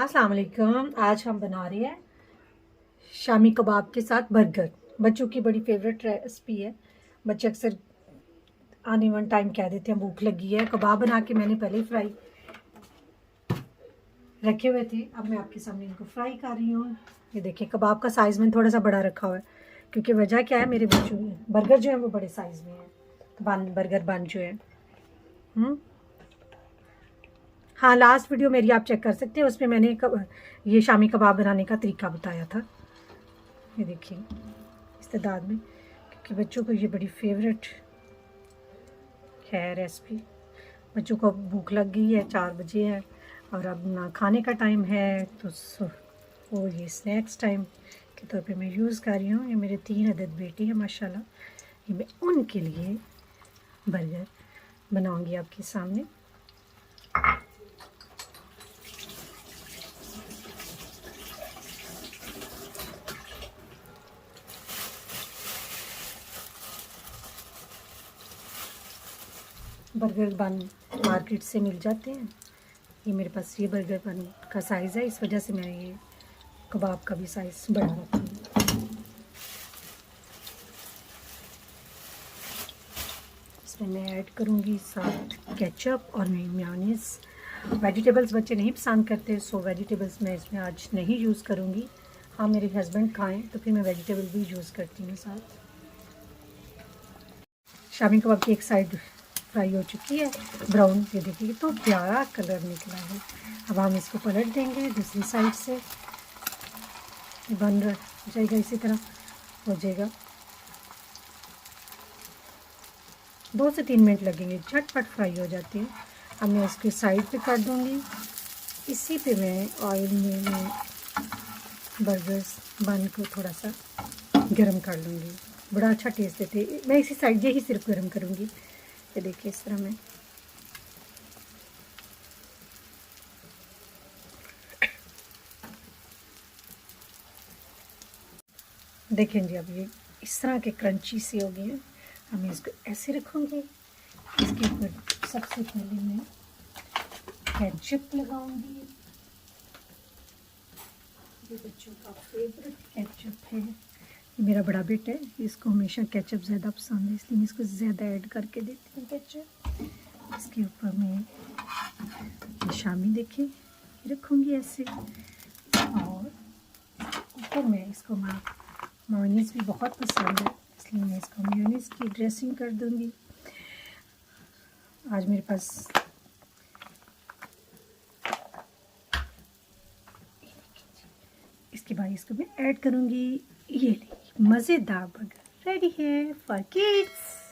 अस्सलाम वालेकुम। आज हम बना रहे हैं शामी कबाब के साथ बर्गर। बच्चों की बड़ी फेवरेट रेसिपी है। बच्चे अक्सर आने वन टाइम कह देते हैं भूख लगी है। कबाब बना के मैंने पहले ही फ्राई रखे हुए थे, अब मैं आपके सामने इनको फ्राई कर रही हूँ। ये देखिए कबाब का साइज़ मैंने थोड़ा सा बड़ा रखा हुआ है क्योंकि वजह क्या है, मेरे बच्चों बर्गर जो है वो बड़े साइज़ में है। बर्गर बन जो है हाँ, लास्ट वीडियो मेरी आप चेक कर सकते हैं, उसमें मैंने ये शामी कबाब बनाने का तरीका बताया था। ये देखिए इस तादाद में, क्योंकि बच्चों को ये बड़ी फेवरेट है रेसिपी। बच्चों को भूख लग गई है, 4 बजे है और अब ना खाने का टाइम है, तो वो ये स्नैक्स टाइम के तौर पे मैं यूज़ कर रही हूँ। ये मेरे 3 अदद बेटी है माशाल्लाह, ये मैं उनके लिए बर्गर बनाऊँगी आपके सामने। बर्गर बन मार्केट से मिल जाते हैं। ये मेरे पास ये बर्गर बन का साइज़ है, इस वजह से मैंने ये कबाब का भी साइज़ बढ़ा रखा है। इसमें मैं ऐड करूँगी साथ केचप और मेयोनीज। वेजिटेबल्स बच्चे नहीं पसंद करते, सो वेजिटेबल्स मैं इसमें आज नहीं यूज़ करूँगी। हाँ, मेरे हस्बैंड खाएँ तो फिर मैं वेजिटेबल भी यूज़ करती हूँ साथ। शामी कबाब की एक साइड फ्राई हो चुकी है ब्राउन, ये देखिए तो प्यारा कलर निकला है। अब हम इसको पलट देंगे दूसरी साइड से, बन जाएगा इसी तरह हो जाएगा। 2 से 3 मिनट लगेंगे, झटपट फ्राई हो जाती है। अब मैं इसकी साइड पे कर दूँगी। इसी पे मैं ऑयल में बर्गर्स बन को थोड़ा सा गरम कर लूँगी, बड़ा अच्छा टेस्ट देते। मैं इसी साइड यही सिर्फ गरम करूँगी। ये देखिए इस तरह मैं देखें जी, अब ये इस तरह के क्रंची से हो गए हैं। अब मैं इसको ऐसे रखूँगी। इसके ऊपर सबसे पहले मैं केचप लगाऊंगी। ये बच्चों का फेवरेट केचप है। ये मेरा बड़ा बेटा है, इसको हमेशा केचप ज़्यादा पसंद है, इसलिए मैं इसको ज़्यादा ऐड करके देती हूँ केचप। इसके ऊपर मैं शामी देखिए रखूँगी ऐसे, और ऊपर मैं इसको मेयोनीज़ भी बहुत पसंद है, इसलिए मैं इसको मेयोनीज़ की ड्रेसिंग कर दूँगी। आज मेरे पास इसके बाद इसको मैं ऐड करूँगी। ये मज़ेदार बर्गर रेडी है फॉर किड्स।